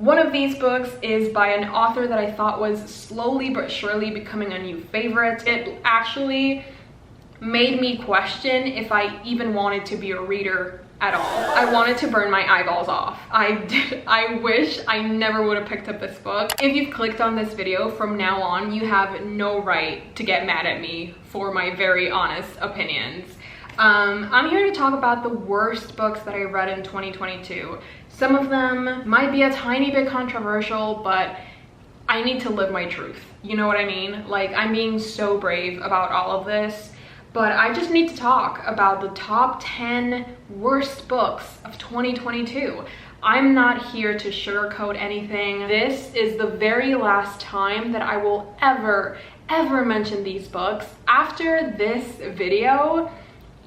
One of these books is by an author that I thought was slowly but surely becoming a new favorite. It actually made me question if I even wanted to be a reader at all. I wanted to burn my eyeballs off. I wish I never would have picked up this book. If you've clicked on this video, from now on, you have no right to get mad at me for my very honest opinions. I'm here to talk about the worst books that I read in 2022. Some of them might be a tiny bit controversial, but I need to live my truth. You know what I mean? Like, I'm being so brave about all of this. But I just need to talk about the top 10 worst books of 2022. I'm not here to sugarcoat anything. This is the very last time that I will ever mention these books. After this video,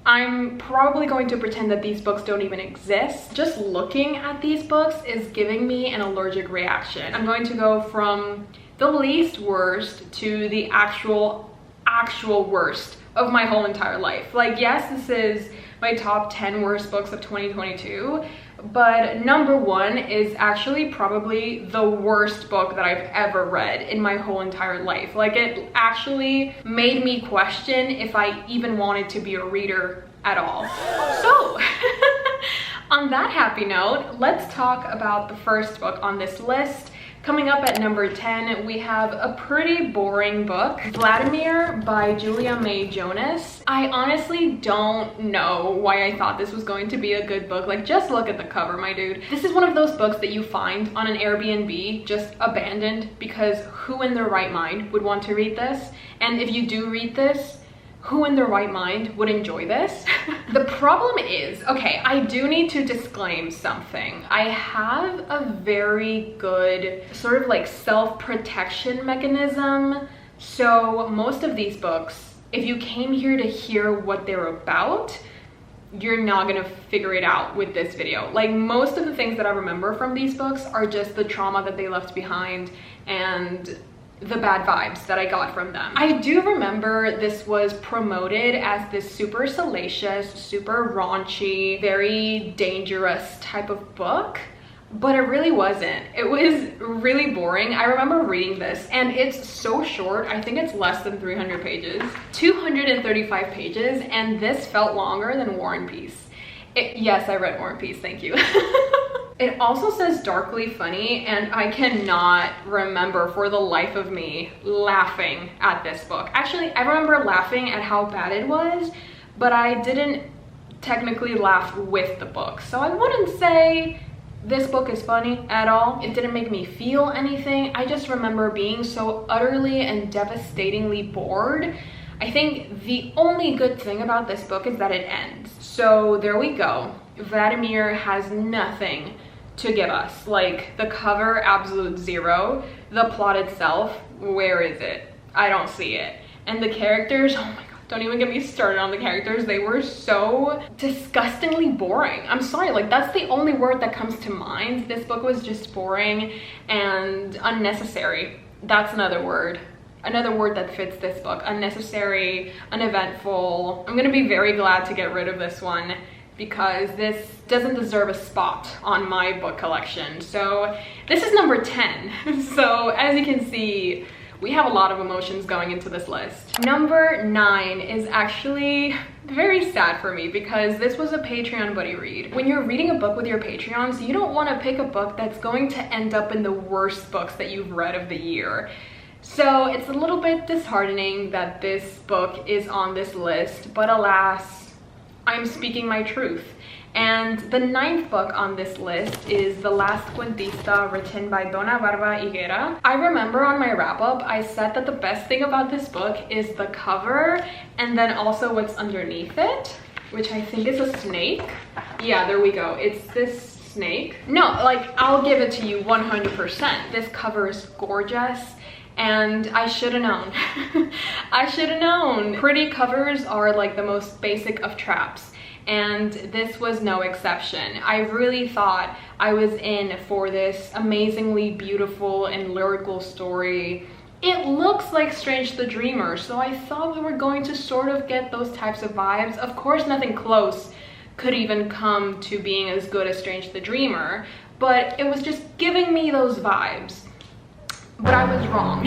I'm probably going to pretend that these books don't even exist. Just looking at these books is giving me an allergic reaction. I'm going to go from the least worst to the actual worst of my whole entire life. Like, yes, this is my top 10 worst books of 2022, but number one is actually probably the worst book that I've ever read in my whole entire life. Like, it actually made me question if I even wanted to be a reader at all. So on that happy note, let's talk about the first book on this list. Coming up at number 10, we have a pretty boring book, Vladimir by Julia May Jonas. I honestly don't know why I thought this was going to be a good book. Like, just look at the cover, my dude. This is one of those books that you find on an Airbnb just abandoned, because who in their right mind would want to read this? And if you do read this, who in their right mind would enjoy this? The problem is, okay, I do need to disclaim something. I have a very good sort of like self-protection mechanism. So most of these books, if you came here to hear what they're about, you're not gonna figure it out with this video. Like, most of the things that I remember from these books are just the trauma that they left behind and the bad vibes that I got from them. I do remember this was promoted as this super salacious, super raunchy, very dangerous type of book, but it really wasn't. It was really boring. I remember reading this, and it's so short. I think it's less than 300 pages, 235 pages, and this felt longer than War and Peace. Yes, I read War and Peace, thank you. It also says darkly funny, and I cannot remember for the life of me laughing at this book. Actually, I remember laughing at how bad it was, but I didn't technically laugh with the book. So I wouldn't say this book is funny at all. It didn't make me feel anything. I just remember being so utterly and devastatingly bored. I think the only good thing about this book is that it ends. So there we go. Vladimir has nothing to give us. Like, the cover, absolute zero. The plot itself, where is it? I don't see it. And the characters, oh my god, don't even get me started on the characters. They were so disgustingly boring. I'm sorry, like, that's the only word that comes to mind. This book was just boring and unnecessary. That's another word that fits this book. Unnecessary, uneventful. I'm gonna be very glad to get rid of this one, because this doesn't deserve a spot on my book collection. So this is number 10. So as you can see, we have a lot of emotions going into this list. Number 9 is actually very sad for me, because this was a Patreon buddy read. When you're reading a book with your Patreons, you don't want to pick a book that's going to end up in the worst books that you've read of the year. So it's a little bit disheartening that this book is on this list, but alas, I'm speaking my truth. And the 9th book on this list is The Last Cuentista, written by Donna, Barba, higuera. I remember on my wrap-up, I said that the best thing about this book is the cover, and then also what's underneath it, which I think is a snake. Yeah, there we go. It's this snake. No, like, I'll give it to you 100%. This cover is gorgeous. And I should have known. I should have known. Pretty covers are like the most basic of traps, and this was no exception. I really thought I was in for this amazingly beautiful and lyrical story. It looks like Strange the Dreamer, so I thought we were going to sort of get those types of vibes. Of course, nothing close could even come to being as good as Strange the Dreamer, but it was just giving me those vibes. But I was wrong.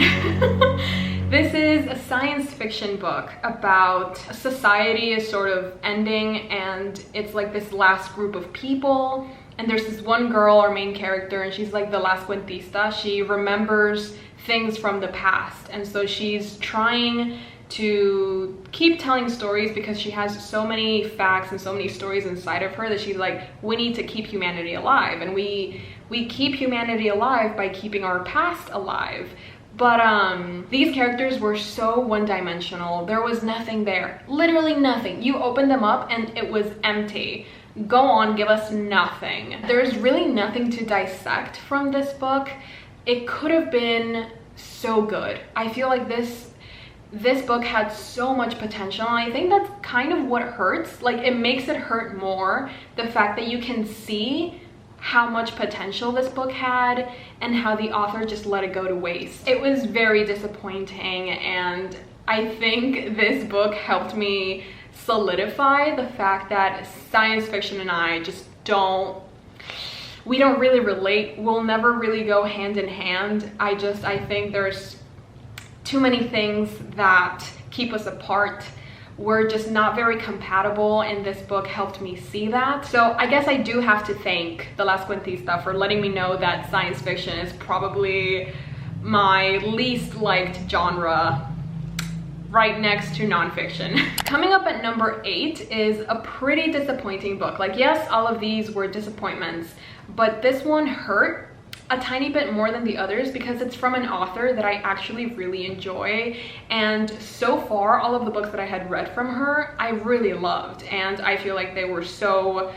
This is a science fiction book about a society is sort of ending, and it's like this last group of people, and there's this one girl, our main character, and she's like the last cuentista. She remembers things from the past, and so she's trying to keep telling stories because she has so many facts and so many stories inside of her that she's like, we need to keep humanity alive, and we keep humanity alive by keeping our past alive. But these characters were so one-dimensional. There was nothing there, literally nothing. You opened them up and it was empty. Go on, give us nothing. There's really nothing to dissect from this book. It could have been so good. I feel like this book had so much potential, and I think that's kind of what hurts. Like, it makes it hurt more, the fact that you can see how much potential this book had and how the author just let it go to waste. It was very disappointing, and I think this book helped me solidify the fact that science fiction and I just we don't really relate. We'll never really go hand in hand. I think there's too many things that keep us apart. We're just not very compatible, and this book helped me see that. So I guess I do have to thank The Last Cuentista for letting me know that science fiction is probably my least liked genre, right next to nonfiction. Coming up at number 8 is a pretty disappointing book. Like, yes, all of these were disappointments, but this one hurt a tiny bit more than the others because it's from an author that I actually really enjoy, and so far all of the books that I had read from her I really loved, and I feel like they were so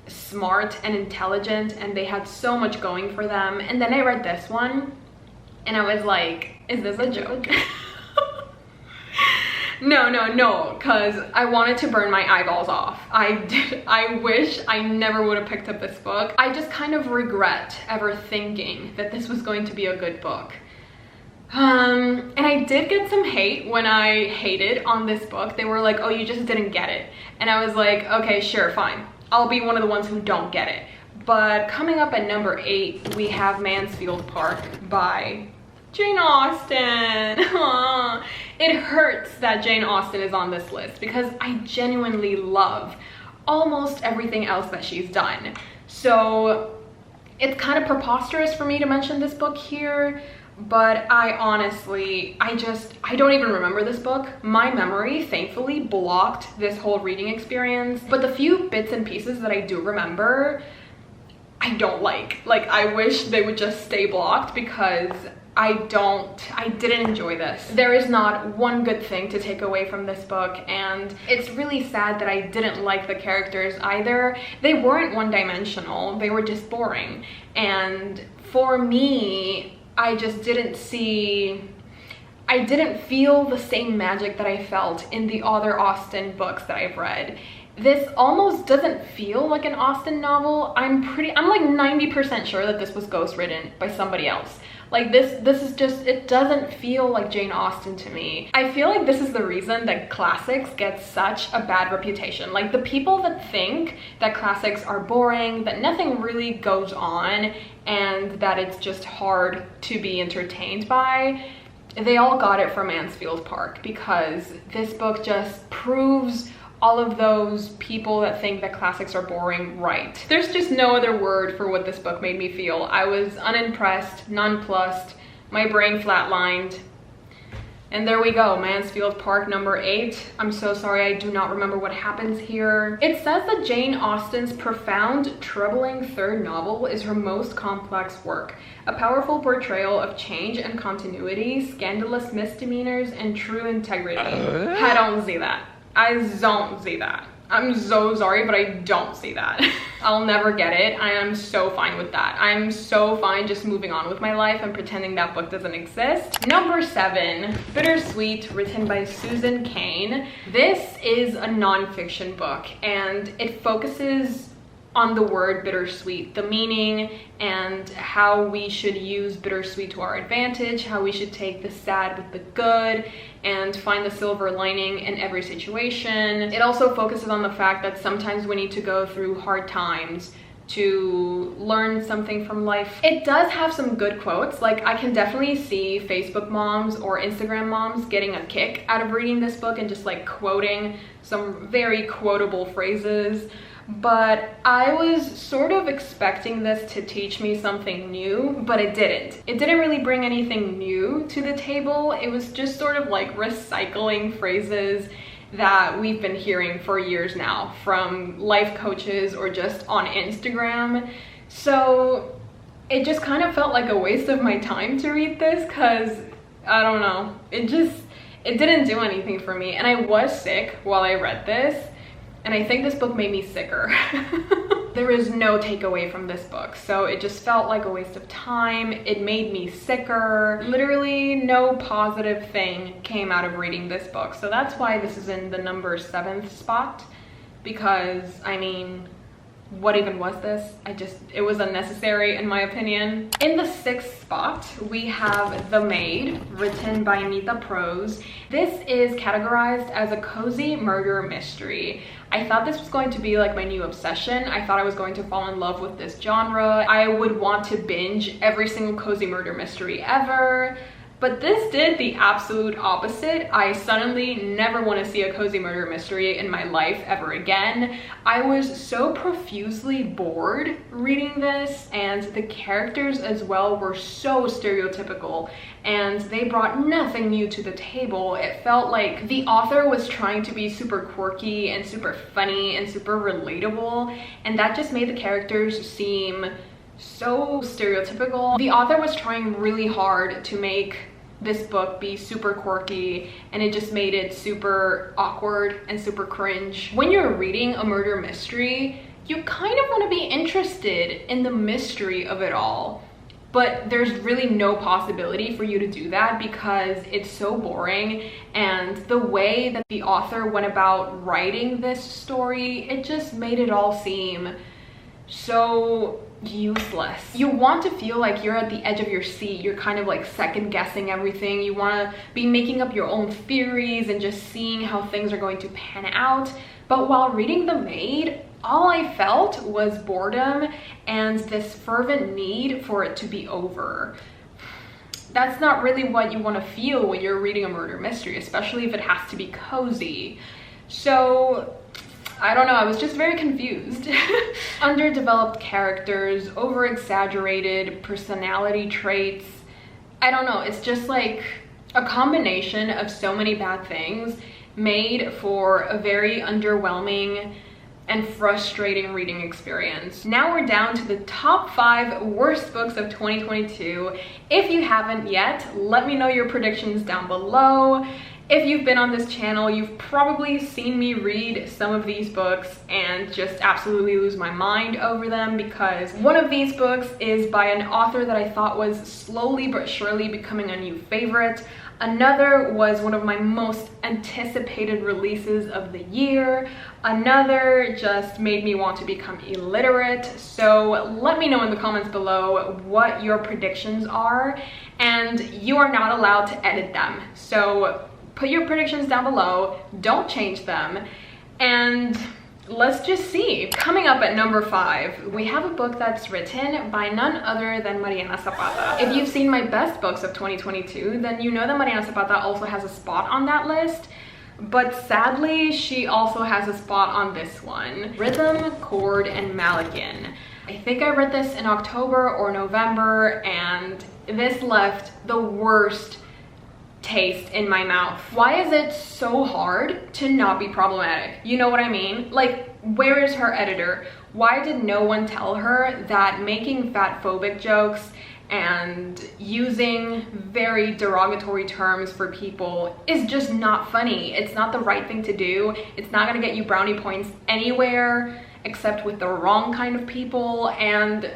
smart and intelligent and they had so much going for them. And then I read this one and I was like, is this a joke? No, because I wanted to burn my eyeballs off. I wish I never would have picked up this book. I just kind of regret ever thinking that this was going to be a good book. And I did get some hate when I hated on this book. They were like, oh, you just didn't get it. And I was like, okay, sure, fine. I'll be one of the ones who don't get it. But coming up at number 8, we have Mansfield Park by Jane Austen. It hurts that Jane Austen is on this list because I genuinely love almost everything else that she's done. So it's kind of preposterous for me to mention this book here, but I honestly, I don't even remember this book. My memory thankfully blocked this whole reading experience, but the few bits and pieces that I do remember, I don't like. Like, I wish they would just stay blocked because I didn't enjoy this. There is not one good thing to take away from this book, and it's really sad that I didn't like the characters either. They weren't one-dimensional, they were just boring. And for me, I just didn't feel the same magic that I felt in the other Austen books that I've read. This almost doesn't feel like an Austen novel. I'm like 90% sure that this was ghostwritten by somebody else. Like, this is just, it doesn't feel like Jane Austen to me. I feel like this is the reason that classics get such a bad reputation. Like, the people that think that classics are boring, that nothing really goes on, and that it's just hard to be entertained by, they all got it from Mansfield Park, because this book just proves all of those people that think that classics are boring right. There's just no other word for what this book made me feel. I was unimpressed, nonplussed, my brain flatlined. And there we go, Mansfield Park number 8. I'm so sorry, I do not remember what happens here. It says that Jane Austen's profound, troubling third novel is her most complex work. A powerful portrayal of change and continuity, scandalous misdemeanors, and true integrity. I don't see that. I don't see that. I'm so sorry, but I don't see that. I'll never get it. I am so fine with that. I'm so fine just moving on with my life and pretending that book doesn't exist. Number 7, Bittersweet, written by Susan Cain. This is a nonfiction book, and it focuses on the word bittersweet, the meaning and how we should use bittersweet to our advantage, how we should take the sad with the good and find the silver lining in every situation. It also focuses on the fact that sometimes we need to go through hard times to learn something from life. It does have some good quotes. Like, I can definitely see Facebook moms or Instagram moms getting a kick out of reading this book and just like quoting some very quotable phrases. But I was sort of expecting this to teach me something new, but it didn't. It didn't really bring anything new to the table. It was just sort of like recycling phrases that we've been hearing for years now from life coaches or just on Instagram. So it just kind of felt like a waste of my time to read this, because I don't know, it didn't do anything for me. And I was sick while I read this, and I think this book made me sicker. There is no takeaway from this book, so it just felt like a waste of time. It made me sicker. Literally no positive thing came out of reading this book. So that's why this is in the number 7th spot, because I mean, what even was this? It was unnecessary in my opinion. In the 6th spot, we have The Maid, written by Nita Prose. This is categorized as a cozy murder mystery. I thought this was going to be like my new obsession. I thought I was going to fall in love with this genre. I would want to binge every single cozy murder mystery ever. But this did the absolute opposite. I suddenly never want to see a cozy murder mystery in my life ever again. I was so profusely bored reading this, and the characters as well were so stereotypical, and they brought nothing new to the table. It felt like the author was trying to be super quirky and super funny and super relatable, and that just made the characters seem so stereotypical. The author was trying really hard to make this book be super quirky, and it just made it super awkward and super cringe. When you're reading a murder mystery, you kind of want to be interested in the mystery of it all, but there's really no possibility for you to do that because it's so boring, and the way that the author went about writing this story, it just made it all seem so useless. You want to feel like you're at the edge of your seat. You're kind of like second guessing everything. You want to be making up your own theories and just seeing how things are going to pan out. But while reading The Maid, all I felt was boredom and this fervent need for it to be over. That's not really what you want to feel when you're reading a murder mystery, especially if it has to be cozy. So I don't know, I was just very confused. Underdeveloped characters, over-exaggerated personality traits. I don't know, it's just like a combination of so many bad things made for a very underwhelming and frustrating reading experience. Now we're down to the top 5 worst books of 2022. If you haven't yet, let me know your predictions down below. If you've been on this channel, you've probably seen me read some of these books and just absolutely lose my mind over them, because one of these books is by an author that I thought was slowly but surely becoming a new favorite. Another was one of my most anticipated releases of the year. Another just made me want to become illiterate. So let me know in the comments below what your predictions are, and you are not allowed to edit them. So put your predictions down below, don't change them, and let's just see. Coming up at number 5, we have a book that's written by none other than Mariana Zapata. If you've seen my best books of 2022, then you know that Mariana Zapata also has a spot on that list, but sadly, she also has a spot on this one. Rhythm, Chord, and Malykhin. I think I read this in October or November, and this left the worst taste in my mouth. Why is it so hard to not be problematic? You know what I mean? Like, where is her editor? Why did no one tell her that making fat-phobic jokes and using very derogatory terms for people is just not funny? It's not the right thing to do. It's not gonna get you brownie points anywhere except with the wrong kind of people. And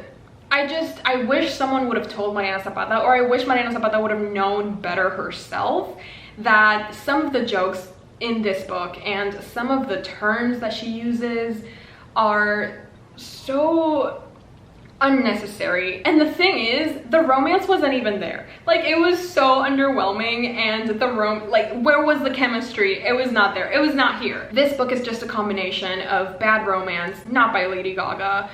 I wish someone would have told Mariana Zapata, or I wish Mariana Zapata would have known better herself, that some of the jokes in this book and some of the terms that she uses are so unnecessary. And the thing is, the romance wasn't even there. Like, it was so underwhelming, and where was the chemistry? It was not there. It was not here. This book is just a combination of bad romance, not by Lady Gaga.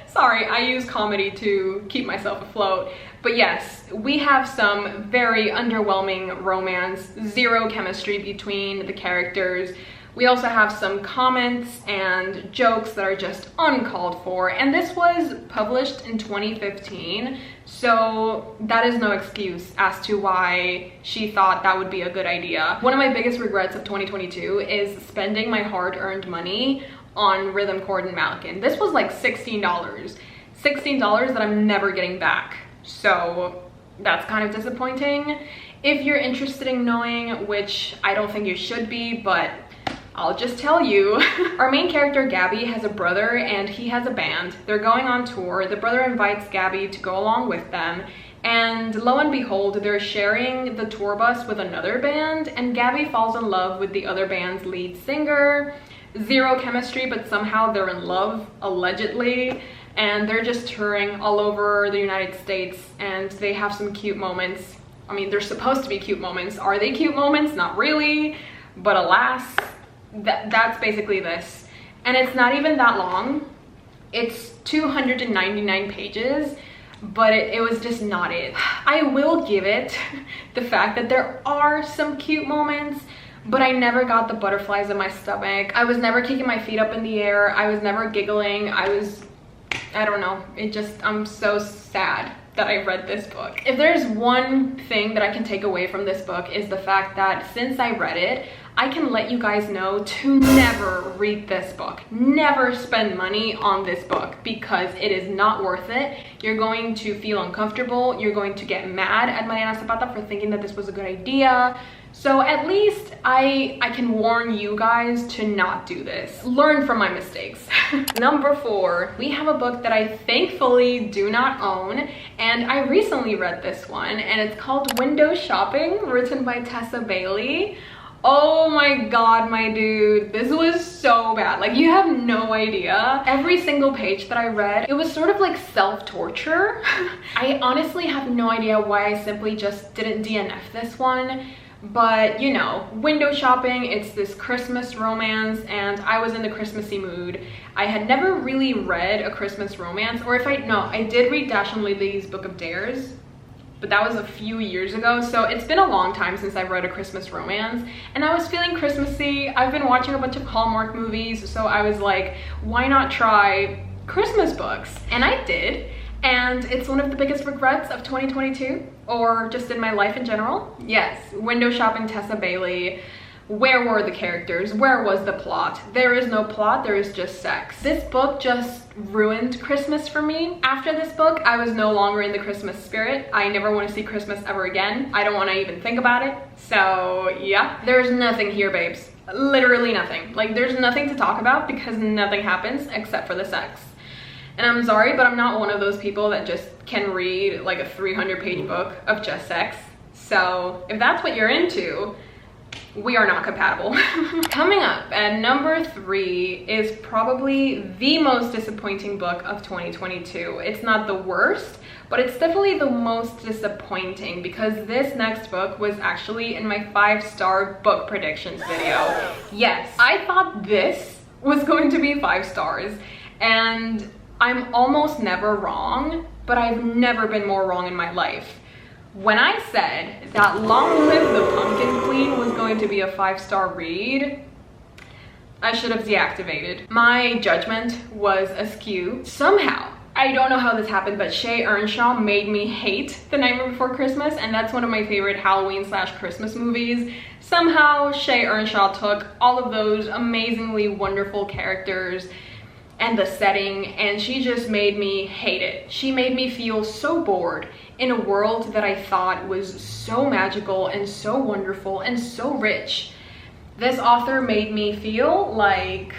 Sorry, I use comedy to keep myself afloat. But yes, we have some very underwhelming romance, zero chemistry between the characters. We also have some comments and jokes that are just uncalled for, and this was published in 2015, so that is no excuse as to why she thought that would be a good idea. One of my biggest regrets of 2022 is spending my hard-earned money on rhythm, chord, and malykhin. This was like $16. $16 that I'm never getting back, so that's kind of disappointing. If you're interested in knowing, which I don't think you should be, but I'll just tell you. Our main character, Gabby, has a brother and he has a band. They're going on tour. The brother invites Gabby to go along with them. And lo and behold, they're sharing the tour bus with another band, and Gabby falls in love with the other band's lead singer. Zero chemistry, but somehow they're in love, allegedly. And they're just touring all over the United States, and they have some cute moments. I mean, they're supposed to be cute moments. Are they cute moments? Not really. But alas, that's basically this. And it's not even that long. It's 299 pages, but it was just not it. I will give it the fact that there are some cute moments, but I never got the butterflies in my stomach. I was never kicking my feet up in the air. I was never giggling. I don't know. I'm so sad that I read this book. If there's one thing that I can take away from this book, is the fact that since I read it, I can let you guys know to never read this book. Never spend money on this book, because it is not worth it. You're going to feel uncomfortable. You're going to get mad at Mariana Zapata for thinking that this was a good idea. So at least I can warn you guys to not do this. Learn from my mistakes. Number 4, we have a book that I thankfully do not own, and I recently read this one, and it's called Window Shopping, written by Tessa Bailey. Oh my god, my dude, this was so bad. Like, you have no idea. Every single page that I read, it was sort of like self-torture. I honestly have no idea why I simply just didn't DNF this one. But you know, window shopping, it's this Christmas romance, and I was in the Christmassy mood. I had never really read a Christmas romance, or I did read Dash and Lily's Book of Dares, but that was a few years ago, so it's been a long time since I've read a Christmas romance, and I was feeling Christmassy. I've been watching a bunch of Hallmark movies, so I was like, why not try Christmas books? And I did. And it's one of the biggest regrets of 2022, or just in my life in general. Yes, Window Shopping, Tessa Bailey. Where were the characters? Where was the plot? There is no plot, there is just sex. This book just ruined Christmas for me. After this book, I was no longer in the Christmas spirit. I never want to see Christmas ever again. I don't want to even think about it. So yeah, there's nothing here, babes. Literally nothing. Like, there's nothing to talk about because nothing happens except for the sex. And I'm sorry, but I'm not one of those people that just can read like a 300-page book of just sex. So if that's what you're into, we are not compatible. Coming up at number 3 is probably the most disappointing book of 2022. It's not the worst, but it's definitely the most disappointing, because this next book was actually in my 5-star book predictions video. Yes, I thought this was going to be 5 stars, and I'm almost never wrong, but I've never been more wrong in my life. When I said that Long Live the Pumpkin Queen was going to be a 5-star read, I should have deactivated. My judgment was askew. Somehow, I don't know how this happened, but Shea Earnshaw made me hate The Nightmare Before Christmas, and that's one of my favorite Halloween/Christmas movies. Somehow, Shea Earnshaw took all of those amazingly wonderful characters and the setting, and she just made me hate it. She made me feel so bored in a world that I thought was so magical and so wonderful and so rich. This author made me feel like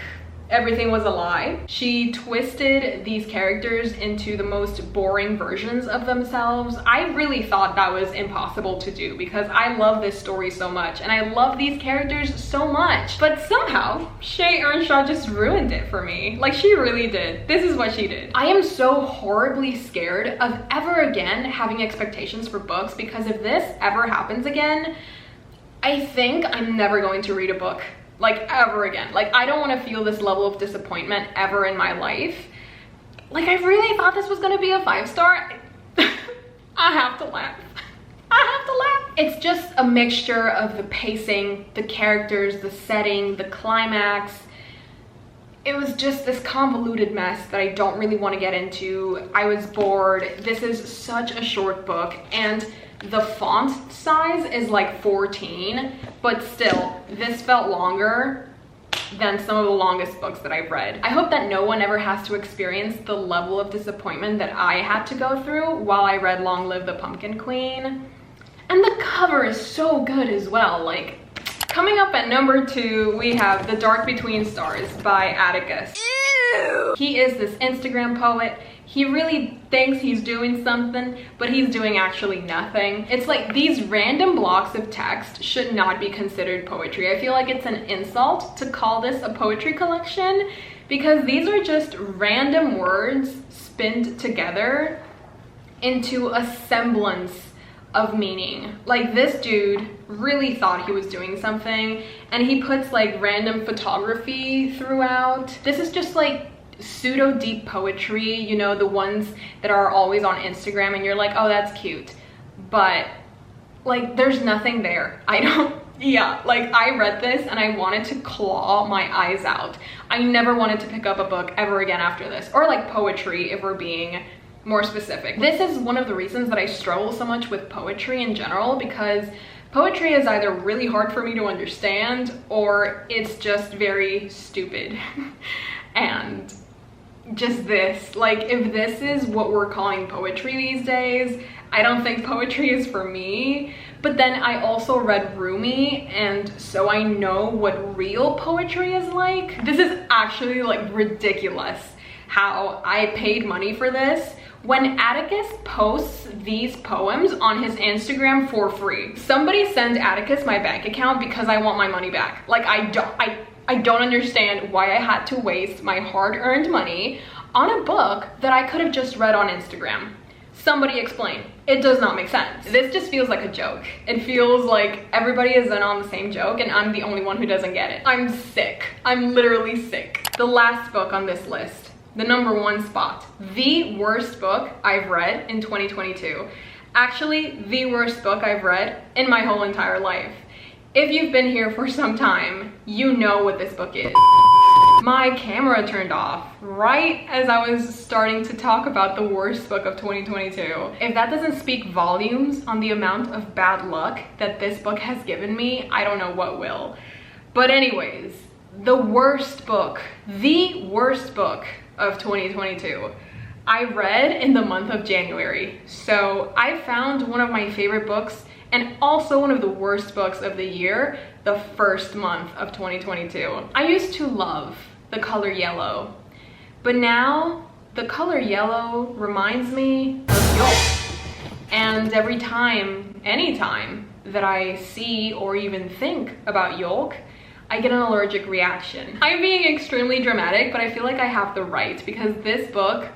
everything was a lie. She twisted these characters into the most boring versions of themselves. I really thought that was impossible to do because I love this story so much and I love these characters so much. But somehow, Shea Earnshaw just ruined it for me. Like, she really did. This is what she did. I am so horribly scared of ever again having expectations for books, because if this ever happens again, I think I'm never going to read a book, like, ever again. Like, I don't want to feel this level of disappointment ever in my life. Like, I really thought this was going to be a 5-star. I have to laugh. I have to laugh. It's just a mixture of the pacing, the characters, the setting, the climax. It was just this convoluted mess that I don't really want to get into. I was bored. This is such a short book, and the font size is like 14, but still, this felt longer than some of the longest books that I've read. I hope that no one ever has to experience the level of disappointment that I had to go through while I read Long Live the Pumpkin Queen. And the cover is so good as well. Like, coming up at number 2, we have The Dark Between Stars by Atticus. Ew. He is this Instagram poet. He really thinks he's doing something, but he's doing actually nothing. It's like these random blocks of text should not be considered poetry. I feel like it's an insult to call this a poetry collection, because these are just random words spinned together into a semblance of meaning. Like, this dude really thought he was doing something, and he puts like random photography throughout. This is just like pseudo deep poetry, you know, the ones that are always on Instagram and you're like, oh, that's cute, but like there's nothing there. Yeah, like I read this and I wanted to claw my eyes out. I never wanted to pick up a book ever again after this, or like poetry if we're being more specific. This is one of the reasons that I struggle so much with poetry in general, because poetry is either really hard for me to understand or it's just very stupid. And just this, like, if this is what we're calling poetry these days, I don't think poetry is for me. But then I also read Rumi, and so I know what real poetry is like. This is actually like ridiculous how I paid money for this when Atticus posts these poems on his Instagram for free. Somebody send Atticus my bank account because I want my money back. Like, I don't understand why I had to waste my hard-earned money on a book that I could have just read on Instagram. Somebody explain. It does not make sense. This just feels like a joke. It feels like everybody is in on the same joke and I'm the only one who doesn't get it. I'm sick. I'm literally sick. The last book on this list, the number 1 spot, the worst book I've read in 2022. Actually, the worst book I've read in my whole entire life. If you've been here for some time, you know what this book is. My camera turned off right as I was starting to talk about the worst book of 2022. If that doesn't speak volumes on the amount of bad luck that this book has given me, I don't know what will. But anyways, the worst book, the worst book of 2022, I read in the month of January. So I found one of my favorite books and also one of the worst books of the year the first month of 2022. I used to love the color yellow, but now the color yellow reminds me of yolk. And every time, anytime that I see or even think about yolk, I get an allergic reaction. I'm being extremely dramatic, but I feel like I have the right, because this book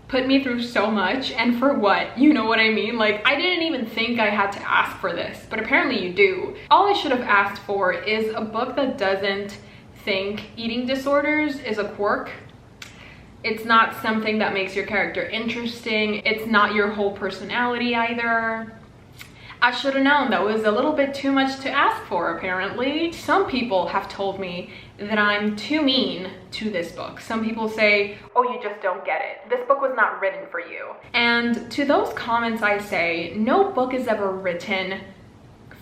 put me through so much, and for what? You know what I mean? Like, I didn't even think I had to ask for this, but apparently you do. All I should have asked for is a book that doesn't think eating disorders is a quirk. It's not something that makes your character interesting. It's not your whole personality either. I should have known that was a little bit too much to ask for, apparently. Some people have told me that I'm too mean to this book. Some people say, oh, you just don't get it. This book was not written for you. And to those comments I say, no book is ever written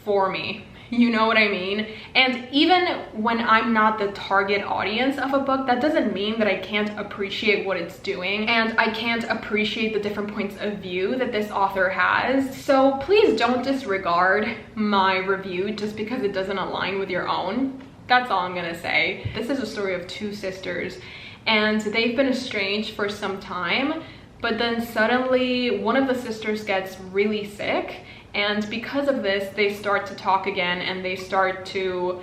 for me. You know what I mean? And even when I'm not the target audience of a book, that doesn't mean that I can't appreciate what it's doing and I can't appreciate the different points of view that this author has. So please don't disregard my review just because it doesn't align with your own. That's all I'm gonna say. This is a story of two sisters, and they've been estranged for some time, but then suddenly one of the sisters gets really sick, and because of this, they start to talk again and they start to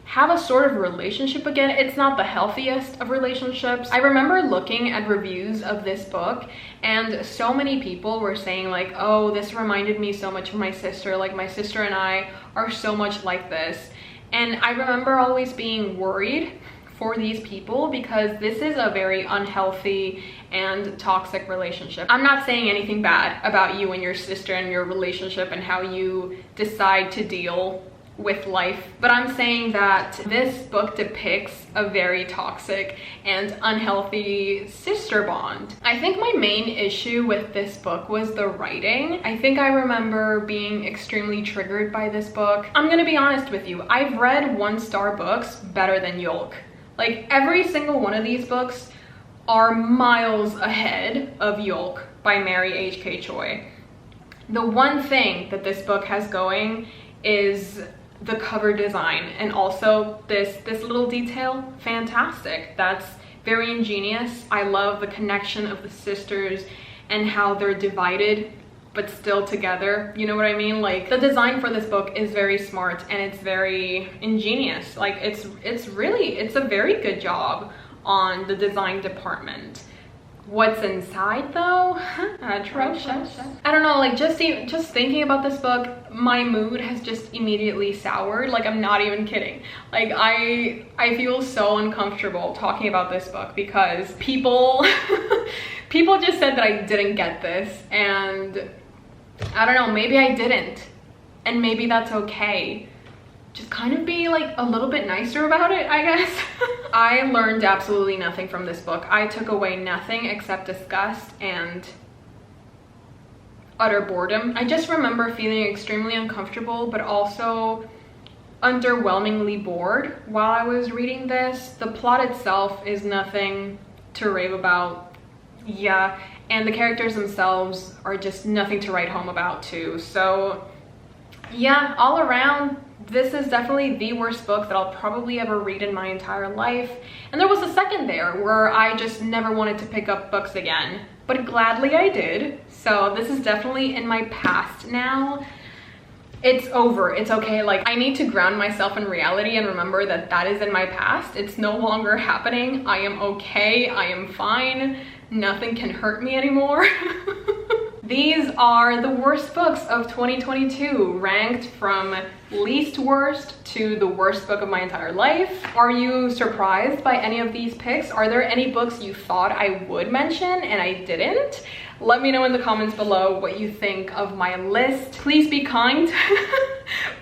have a sort of relationship again. It's not the healthiest of relationships. I remember looking at reviews of this book, and so many people were saying like, oh, this reminded me so much of my sister. Like, my sister and I are so much like this. And I remember always being worried for these people because this is a very unhealthy and toxic relationship. I'm not saying anything bad about you and your sister and your relationship and how you decide to deal with life, but I'm saying that this book depicts a very toxic and unhealthy sister bond. I think my main issue with this book was the writing. I think I remember being extremely triggered by this book. I'm gonna be honest with you, I've read 1-star books better than Yolk. Like, every single one of these books are miles ahead of Yolk by Mary H.K. Choi. The one thing that this book has going is the cover design, and also this little detail, fantastic. That's very ingenious. I love the connection of the sisters and how they're divided but still together, you know what I mean? Like, the design for this book is very smart and it's very ingenious. Like, it's a very good job on the design department. What's inside though? Atrocious. I don't know, like, just thinking about this book, my mood has just immediately soured. Like, I'm not even kidding. Like, I feel so uncomfortable talking about this book because people people just said that I didn't get this, and I don't know, maybe I didn't, and maybe that's okay. Just kind of be like a little bit nicer about it, I guess. I learned absolutely nothing from this book. I took away nothing except disgust and utter boredom. I just remember feeling extremely uncomfortable, but also underwhelmingly bored while I was reading this. The plot itself is nothing to rave about. Yeah, and the characters themselves are just nothing to write home about too. So yeah, all around, this is definitely the worst book that I'll probably ever read in my entire life. And there was a second there where I just never wanted to pick up books again, but gladly I did. So this is definitely in my past now. It's over, it's okay. Like, I need to ground myself in reality and remember that that is in my past. It's no longer happening. I am okay, I am fine. Nothing can hurt me anymore. These are the worst books of 2022, ranked from least worst to the worst book of my entire life. Are you surprised by any of these picks? Are there any books you thought I would mention and I didn't? Let me know in the comments below what you think of my list. Please be kind.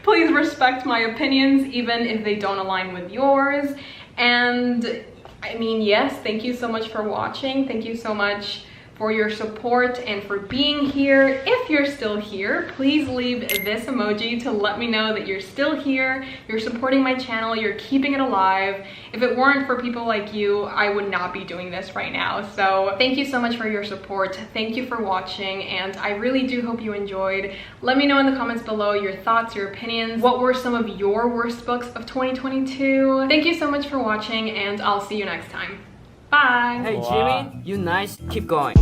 Please respect my opinions, even if they don't align with yours. And I mean, yes, thank you so much for watching. Thank you so much for your support and for being here. If you're still here, please leave this emoji to let me know that you're still here, you're supporting my channel, you're keeping it alive. If it weren't for people like you, I would not be doing this right now. So thank you so much for your support. Thank you for watching, and I really do hope you enjoyed. Let me know in the comments below your thoughts, your opinions. What were some of your worst books of 2022? Thank you so much for watching, and I'll see you next time. Bye. Hey Jimmy, you nice. Keep going.